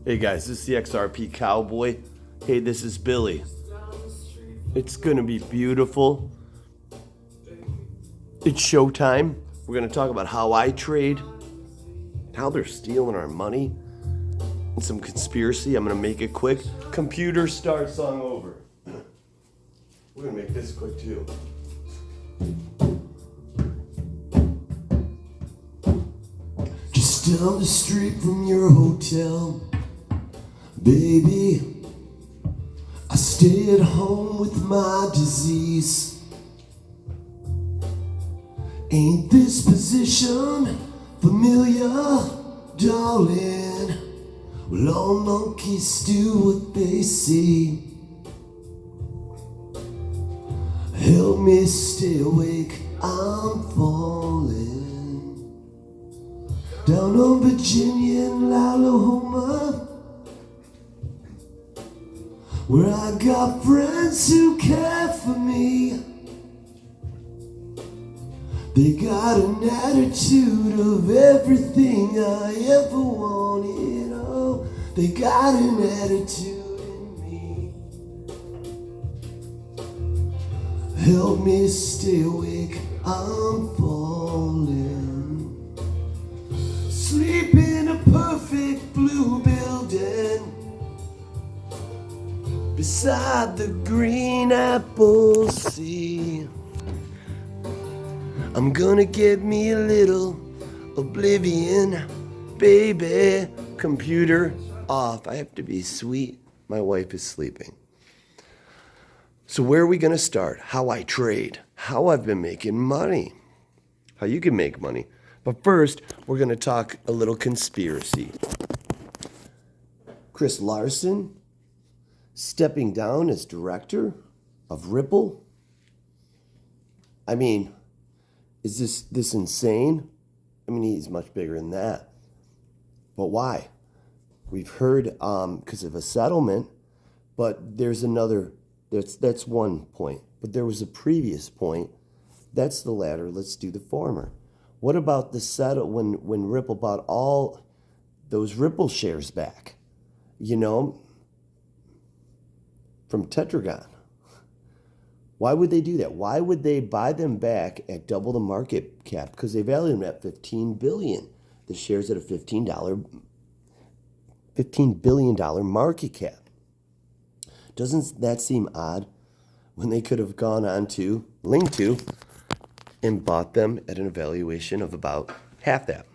Hey guys, this is the XRP Cowboy. Hey, this is Billy. It's gonna be beautiful. It's showtime. We're gonna talk about how I trade, how they're stealing our money, and some conspiracy. I'm gonna make it quick. Computer start song over. We're gonna make this quick too. Just down the street from your hotel, baby, I stay at home with my disease. Ain't this position familiar, darling? Well, all monkeys do what they see. Help me stay awake, I'm falling. Down on Virginia and Oklahoma, where I got friends who care for me. They got an attitude of everything I ever wanted. Oh, they got an attitude in me. Help me stay awake, I'm falling. Sleep in a perfect blue building beside the green apple sea. I'm gonna get me a little oblivion, baby. Computer off. I have to be sweet. My wife is sleeping. So where are we gonna start? How I trade, how I've been making money, how you can make money. But first, we're gonna talk a little conspiracy. Chris Larson stepping down as director of Ripple. I mean, is this insane? I mean, he's much bigger than that. But why? We've heard because of a settlement, but there's another, that's one point. But there was a previous point. That's the latter. Let's do the former. What about the settle when Ripple bought all those Ripple shares back? You know, from Tetragon. Why would they do that? Why would they buy them back at double the market cap? Because they value them at $15 billion. The shares at a $15 billion market cap. Doesn't that seem odd? When they could have gone on to Link2 and bought them at an evaluation of about half that.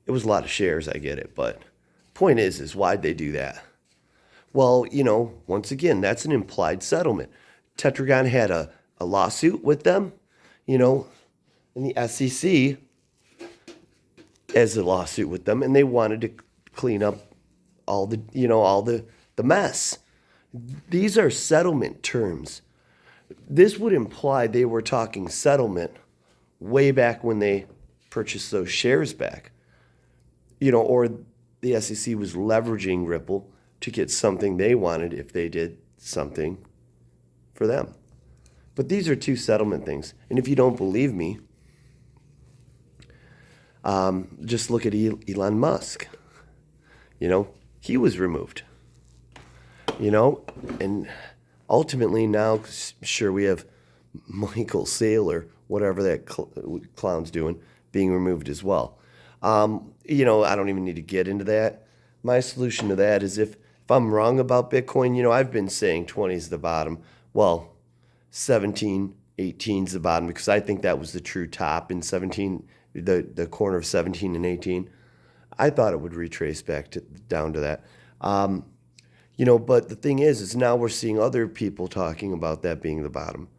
It was a lot of shares, I get it, but point is why'd they do that? Well, you know, once again, that's an implied settlement. Tetragon had a lawsuit with them, you know, and the SEC has a lawsuit with them, and they wanted to clean up all the mess. These are settlement terms. This would imply they were talking settlement way back when they purchased those shares back, you know, or the SEC was leveraging Ripple to get something they wanted if they did something for them. But these are two settlement things. And if you don't believe me, just look at Elon Musk. You know, he was removed. You know, and ultimately now, sure, we have Michael Saylor, whatever that clown's doing, being removed as well. You know, I don't even need to get into that. My solution to that is if I'm wrong about Bitcoin, you know, I've been saying 20 is the bottom. Well, 17, 18 is the bottom because I think that was the true top in 17, the corner of 17 and 18. I thought it would retrace back down to that. You know, but the thing is now we're seeing other people talking about that being the bottom.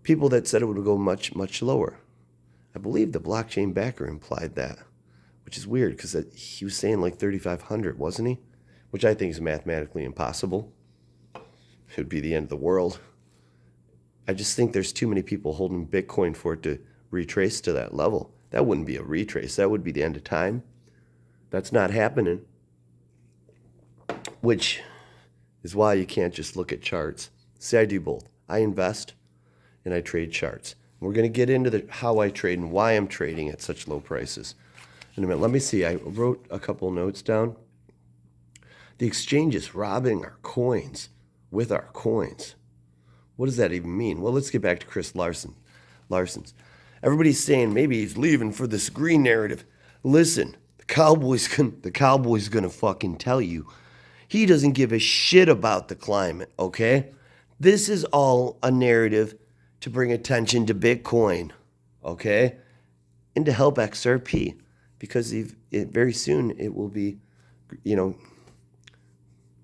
People that said it would go much, much lower. I believe the blockchain backer implied that, which is weird because he was saying like 3,500, wasn't he? Which I think is mathematically impossible. It would be the end of the world. I just think there's too many people holding Bitcoin for it to retrace to that level. That wouldn't be a retrace. That would be the end of time. That's not happening. Which is why you can't just look at charts. See, I do both. I invest and I trade charts. We're going to get into how I trade and why I'm trading at such low prices. in a minute. Let me see. I wrote a couple notes down. The exchange is robbing our coins with our coins. What does that even mean? Well, let's get back to Chris Larson's. Everybody's saying maybe he's leaving for this green narrative. Listen, the Cowboys gonna fucking tell you he doesn't give a shit about the climate, okay? This is all a narrative to bring attention to Bitcoin, okay? And to help XRP, because very soon it will be,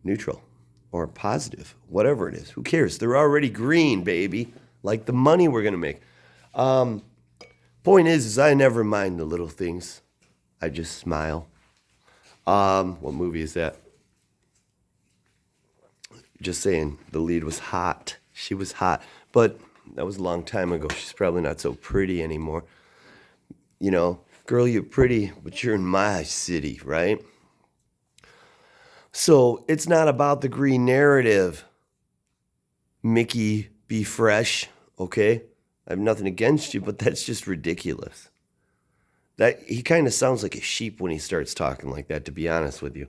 neutral or positive, whatever it is. Who cares? They're already green, baby. Like the money we're going to make. Point is I never mind the little things. I just smile. What movie is that? Just saying, the lead was hot. She was hot. But that was a long time ago. She's probably not so pretty anymore. Girl, you're pretty, but you're in my city, right? So it's not about the green narrative. Mickey, be fresh, okay? I have nothing against you, but that's just ridiculous. That he kind of sounds like a sheep when he starts talking like that, to be honest with you.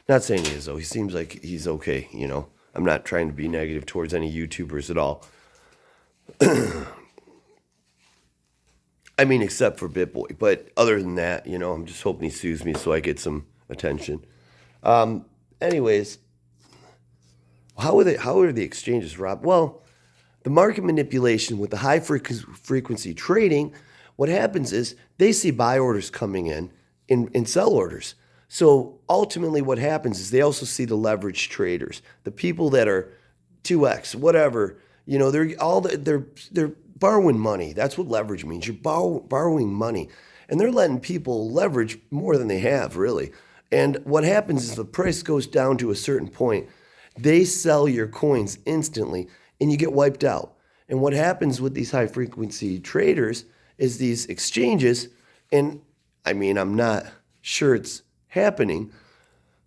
Not saying he is, though. He seems like he's okay, I'm not trying to be negative towards any YouTubers at all. I mean, except for BitBoy. But other than that, I'm just hoping he sues me so I get some attention. Anyways, how are the exchanges, Rob? Well, the market manipulation with the high frequency trading, what happens is they see buy orders coming in sell orders. So ultimately what happens is they also see the leverage traders, the people that are 2x, whatever, they're borrowing money. That's what leverage means. You're borrowing money. And they're letting people leverage more than they have, really. And what happens is the price goes down to a certain point. They sell your coins instantly, and you get wiped out. And what happens with these high-frequency traders is these exchanges, and I mean, I'm not sure it's happening,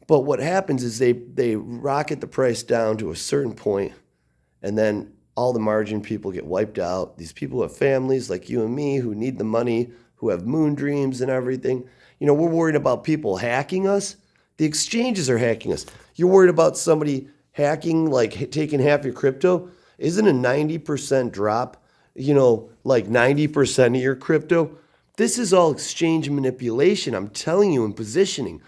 but what happens is they rocket the price down to a certain point, and then all the margin people get wiped out. These people have families like you and me who need the money, who have moon dreams and everything. We're worried about people hacking us. The exchanges are hacking us. You're worried about somebody hacking, like taking half your crypto? Isn't a 90% drop, like 90% of your crypto? This is all exchange manipulation, I'm telling you, and positioning.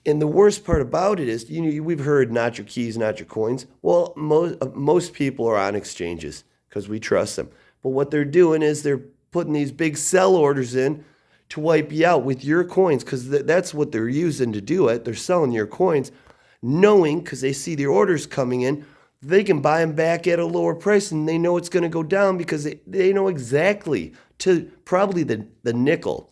And the worst part about it is, we've heard not your keys, not your coins. Well, most people are on exchanges because we trust them. But what they're doing is they're putting these big sell orders in to wipe you out with your coins, because that's what they're using to do it. They're selling your coins, knowing, because they see the orders coming in, they can buy them back at a lower price, and they know it's going to go down because they know exactly, to probably the nickel,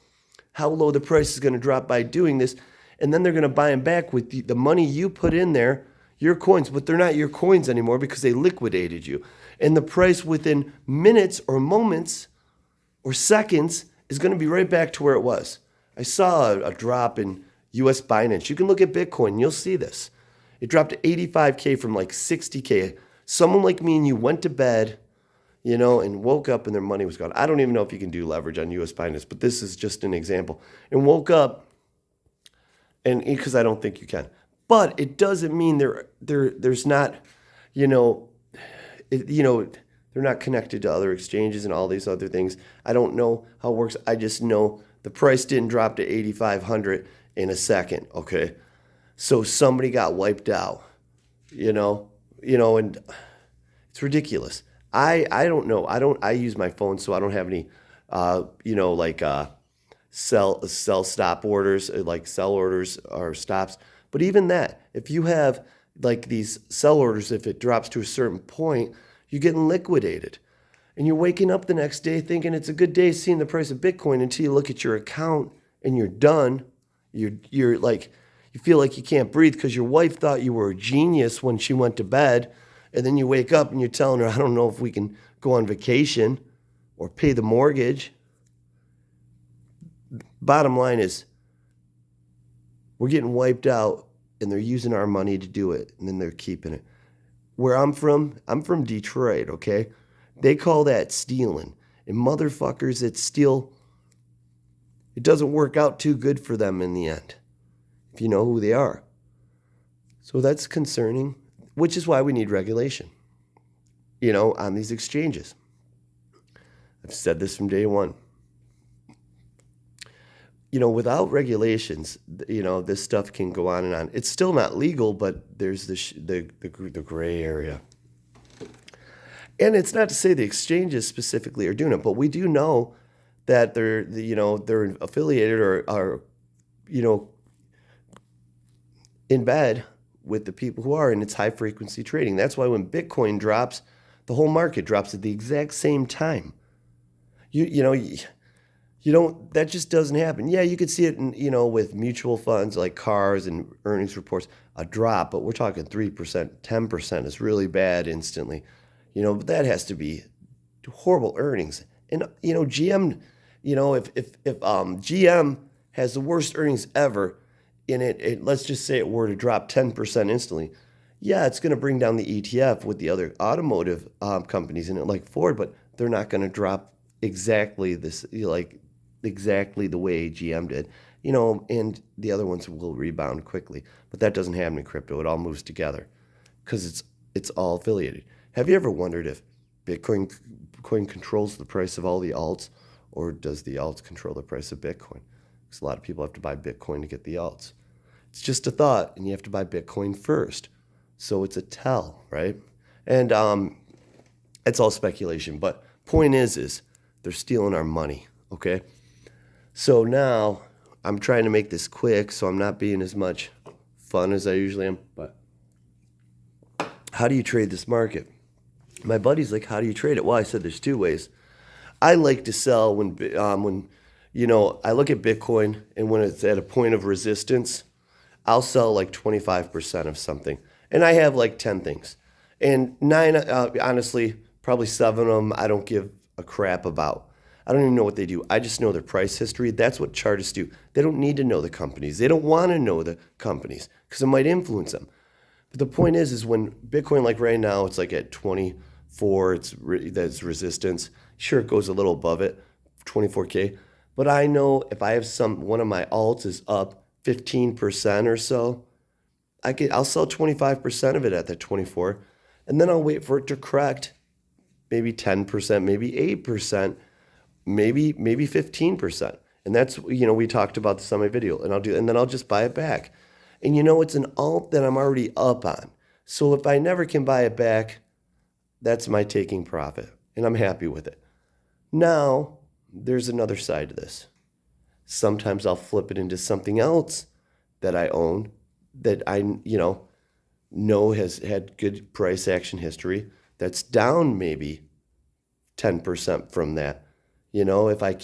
how low the price is going to drop by doing this. And then they're going to buy them back with the money you put in there, your coins, but they're not your coins anymore because they liquidated you. And the price within minutes or moments or seconds is going to be right back to where it was. I saw a drop in US Binance. You can look at Bitcoin and you'll see this. It dropped to 85K from like 60K. Someone like me and you went to bed, and woke up and their money was gone. I don't even know if you can do leverage on US Binance, but this is just an example. And woke up, and because I don't think you can. But it doesn't mean there's not, they're not connected to other exchanges and all these other things. I don't know how it works. I just know the price didn't drop to 8,500 in a second, okay? So somebody got wiped out, and it's ridiculous. I don't know. I use my phone, so I don't have any, sell stop orders, like sell orders or stops. But even that, if you have like these sell orders, if it drops to a certain point, you're getting liquidated. And you're waking up the next day thinking it's a good day seeing the price of Bitcoin until you look at your account and you're done. You're like, you feel like you can't breathe because your wife thought you were a genius when she went to bed. And then you wake up and you're telling her, I don't know if we can go on vacation or pay the mortgage. Bottom line is, we're getting wiped out and they're using our money to do it, and then they're keeping it. Where I'm from Detroit, okay? They call that stealing. And motherfuckers, it doesn't work out too good for them in the end, if you know who they are. So that's concerning, which is why we need regulation, on these exchanges. I've said this from day one. Without regulations, this stuff can go on and on. It's still not legal, but there's the gray area. And it's not to say the exchanges specifically are doing it, but we do know that they're affiliated or are, in bed with the people who are, and it's high frequency trading. That's why when Bitcoin drops, the whole market drops at the exact same time. That just doesn't happen. Yeah, you could see it with mutual funds like cars and earnings reports, a drop, but we're talking 3%, 10% is really bad instantly. But that has to be horrible earnings. And, GM, if GM has the worst earnings ever, and let's just say it were to drop 10% instantly, yeah, it's going to bring down the ETF with the other automotive companies in it like Ford, but they're not going to drop exactly exactly the way GM did, and the other ones will rebound quickly. But that doesn't happen in crypto. It all moves together because it's all affiliated. Have you ever wondered if Bitcoin controls the price of all the alts, or does the alts control the price of Bitcoin? Because a lot of people have to buy Bitcoin to get the alts. It's just a thought, and you have to buy Bitcoin first. So it's a tell, right? And it's all speculation. But point is they're stealing our money, okay? So now I'm trying to make this quick, so I'm not being as much fun as I usually am. But how do you trade this market? My buddy's like, how do you trade it? Well, I said there's two ways. I like to sell when I look at Bitcoin, and when it's at a point of resistance, I'll sell like 25% of something. And I have like 10 things. And 9, honestly, probably 7 of them I don't give a crap about. I don't even know what they do. I just know their price history. That's what chartists do. They don't need to know the companies. They don't want to know the companies because it might influence them. But the point is when Bitcoin, like right now, it's like at 24, that's resistance. Sure, it goes a little above it, 24K. But I know if I have one of my alts is up 15% or so, I'll sell 25% of it at that 24, and then I'll wait for it to correct, maybe 10%, maybe 8%, maybe 15%. And that's, we talked about this on my video, and then I'll just buy it back. And it's an alt that I'm already up on. So if I never can buy it back, that's my taking profit, and I'm happy with it. Now, there's another side to this. Sometimes I'll flip it into something else that I own that I, know has had good price action history that's down maybe 10% from that. If I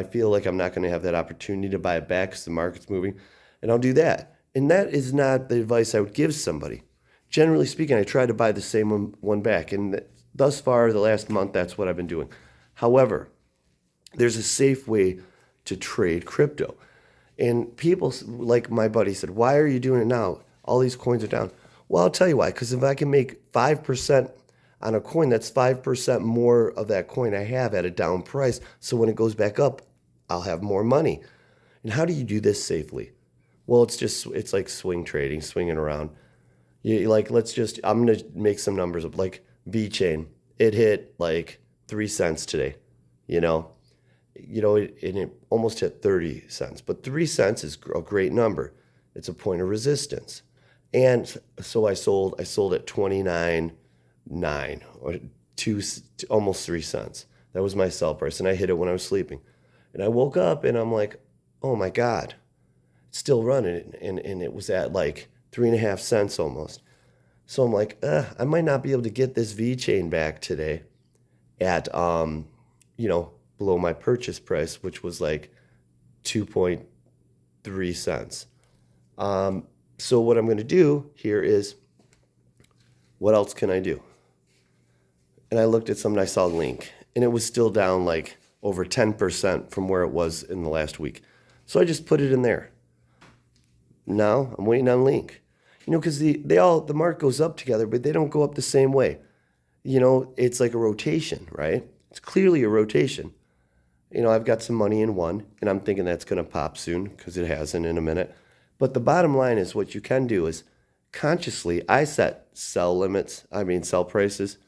feel like I'm not going to have that opportunity to buy it back because the market's moving, and I'll do that. And that is not the advice I would give somebody. Generally speaking, I try to buy the same one back. And thus far, the last month, that's what I've been doing. However, there's a safe way to trade crypto. And people, like my buddy said, why are you doing it now? All these coins are down. Well, I'll tell you why. Because if I can make 5% on a coin, that's 5% more of that coin I have at a down price. So when it goes back up, I'll have more money. And how do you do this safely? Well, it's like swing trading, swinging around. I'm going to make some numbers up. Like VeChain, it hit like 3 cents today, and it almost hit 30 cents. But 3 cents is a great number. It's a point of resistance. And so I sold at 29.9 or almost 3 cents. That was my sell price. And I hit it when I was sleeping. And I woke up and I'm like, oh my God, it's still running. And it was at like 3.5 cents almost. So I'm like, I might not be able to get this VeChain back today at, below my purchase price, which was like 2.3 cents. So what I'm going to do here is, what else can I do? And I looked at something, I saw Link, and it was still down like over 10% from where it was in the last week. So I just put it in there. Now I'm waiting on Link. Because the market goes up together, but they don't go up the same way. It's like a rotation, right? It's clearly a rotation. I've got some money in one, and I'm thinking that's going to pop soon because it hasn't in a minute. But the bottom line is what you can do is consciously, I set sell prices,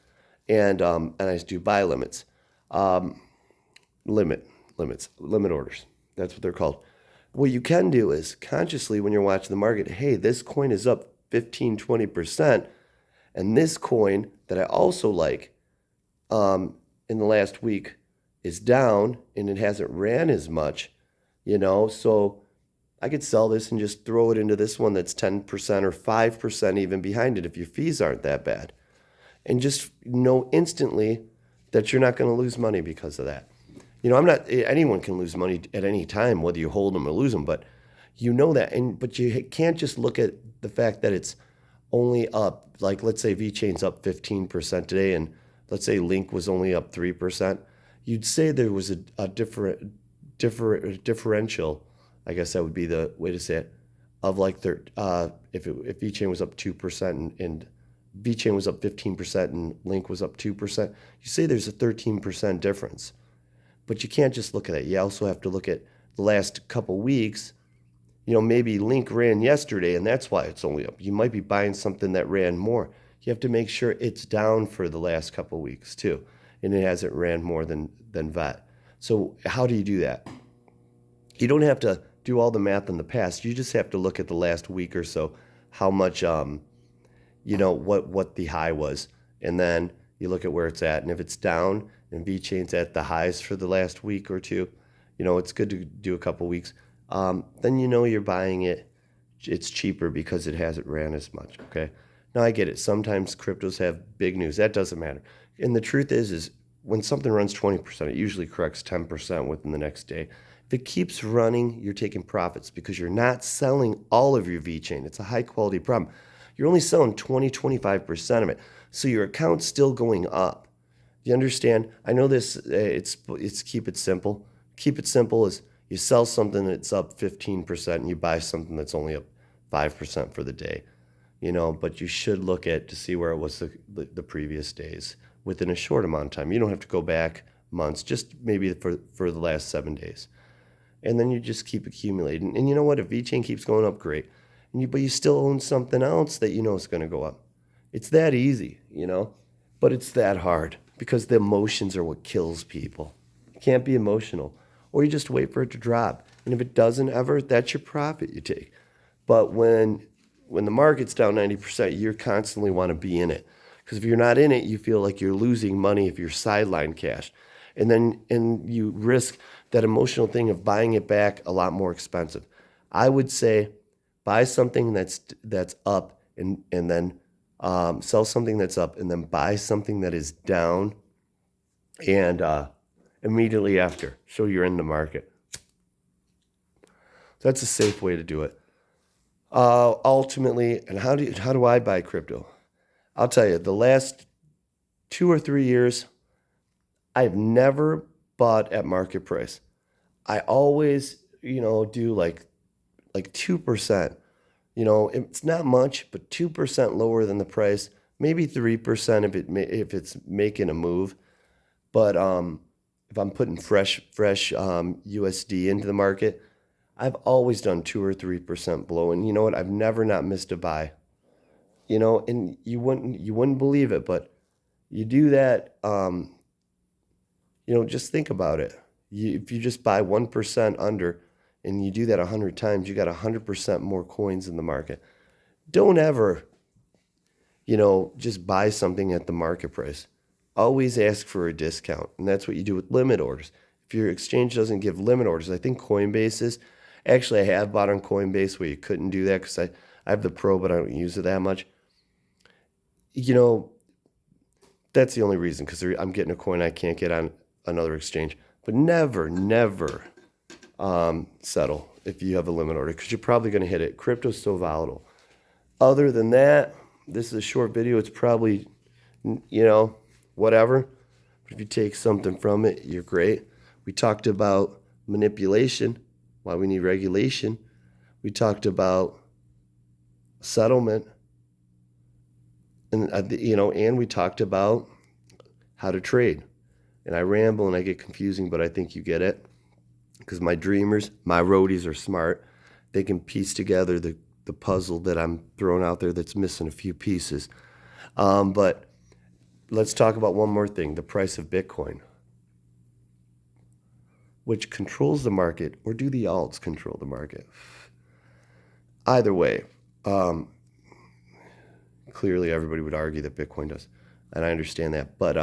and I do buy limits, limit orders. That's what they're called. What you can do is consciously when you're watching the market, hey, this coin is up 15, 20%, and this coin that I also like in the last week is down and it hasn't ran as much, so I could sell this and just throw it into this one that's 10% or 5% even behind it if your fees aren't that bad. And just know instantly that you're not going to lose money because of that. Anyone can lose money at any time, whether you hold them or lose them, but that. But you can't just look at the fact that it's only up, like let's say VeChain's up 15% today and let's say Link was only up 3%. You'd say there was a differential, I guess that would be the way to say it, of like if VeChain was up 2% and VeChain was up 15% and Link was up 2%, you say there's a 13% difference. But you can't just look at it. You also have to look at the last couple weeks. Maybe Link ran yesterday and that's why it's only up. You might be buying something that ran more. You have to make sure it's down for the last couple weeks too, and it hasn't ran more than VET. So how do you do that? You don't have to do all the math in the past. You just have to look at the last week or so, how much, what the high was, and then you look at where it's at. And if it's down and VeChain's at the highs for the last week or two, it's good to do a couple weeks. Then you're buying it. It's cheaper because it hasn't ran as much. Okay. Now I get it. Sometimes cryptos have big news. That doesn't matter. And the truth is when something runs 20%, it usually corrects 10% within the next day. If it keeps running, you're taking profits because you're not selling all of your VeChain. It's a high quality problem. You're only selling 20, 25% of it. So your account's still going up. You understand? I know this, it's keep it simple. Keep it simple is you sell something that's up 15% and you buy something that's only up 5% for the day. But you should look at to see where it was the previous days within a short amount of time. You don't have to go back months, just maybe for the last 7 days. And then you just keep accumulating. And you know what? If VeChain keeps going up, great. But you still own something else that is going to go up. It's that easy, but it's that hard because the emotions are what kills people. You can't be emotional. Or you just wait for it to drop. And if it doesn't ever, that's your profit you take. But when the market's down 90%, you constantly want to be in it. Because if you're not in it, you feel like you're losing money if you're sideline cash. And you risk that emotional thing of buying it back a lot more expensive. I would say buy something that's up and then sell something that's up and then buy something that is down and immediately after. So you're in the market. That's a safe way to do it. Ultimately, and how do I buy crypto? I'll tell you, the last 2 or 3 years, I've never bought at market price. I always, do like 2%. It's not much, but 2% lower than the price, maybe 3% if it's making a move. But if I'm putting fresh USD into the market, I've always done 2 or 3% below. And you know what? I've never not missed a buy. And you wouldn't believe it, but you do that. Just think about it. If you just buy 1% under, and you do that 100 times, you got 100% more coins in the market. Don't ever, just buy something at the market price. Always ask for a discount, and that's what you do with limit orders. If your exchange doesn't give limit orders, I think Coinbase is. Actually, I have bought on Coinbase where you couldn't do that because I have the Pro, but I don't use it that much. That's the only reason, because I'm getting a coin I can't get on another exchange. But never settle if you have a limit order, because you're probably going to hit it. Crypto's so volatile. Other than that, this is a short video. It's probably, whatever. But if you take something from it, you're great. We talked about manipulation, why we need regulation. We talked about settlement, and and we talked about how to trade. And I ramble and I get confusing, but I think you get it. Because my dreamers, my roadies are smart. They can piece together the puzzle that I'm throwing out there that's missing a few pieces. But let's talk about one more thing, the price of Bitcoin, which controls the market, or do the alts control the market? Either way, clearly everybody would argue that Bitcoin does, and I understand that. But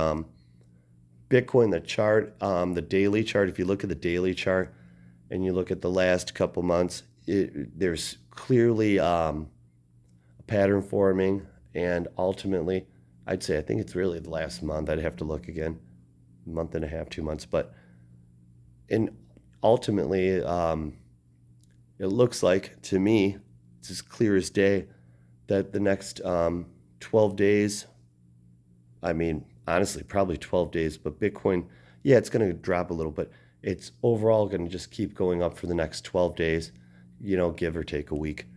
Bitcoin, the chart, the daily chart, if you look at the daily chart and you look at the last couple months, there's clearly a pattern forming, and ultimately, I think it's really the last month. I'd have to look again, month and a half, 2 months, but ultimately, it looks like to me, it's as clear as day that the next 12 days, honestly, probably 12 days, but Bitcoin, yeah, it's going to drop a little, but it's overall going to just keep going up for the next 12 days, give or take a week,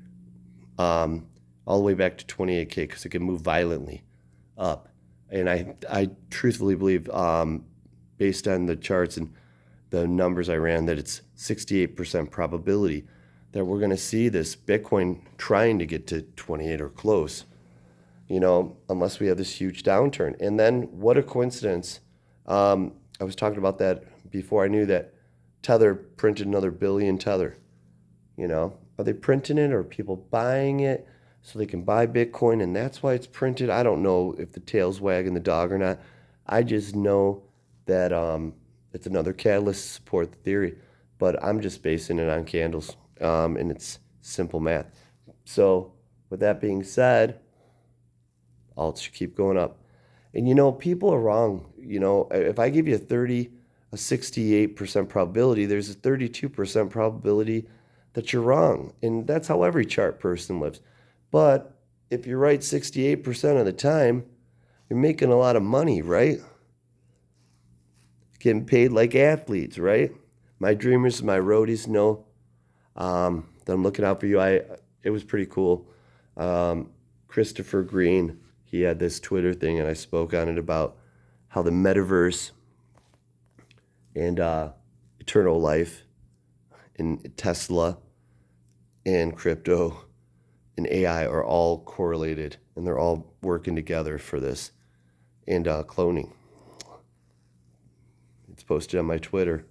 all the way back to 28K, because it can move violently up. And I truthfully believe, based on the charts and the numbers I ran, that it's 68% probability that we're going to see this Bitcoin trying to get to 28 or close, unless we have this huge downturn. And then what a coincidence. I was talking about that before I knew that Tether printed another billion Tether. Are they printing it, or are people buying it so they can buy Bitcoin and that's why it's printed? I don't know if the tail's wagging the dog or not. I just know that it's another catalyst to support the theory, but I'm just basing it on candles, and it's simple math. So with that being said, alts should keep going up. And people are wrong. If I give you a 68% probability, there's a 32% probability that you're wrong. And that's how every chart person lives. But if you're right 68% of the time, you're making a lot of money, right? Getting paid like athletes, right? My dreamers, my roadies know that I'm looking out for you. It was pretty cool. Christopher Green, he had this Twitter thing, and I spoke on it about how the metaverse and eternal life and Tesla and crypto and AI are all correlated, and they're all working together for this. And cloning. It's posted on my Twitter.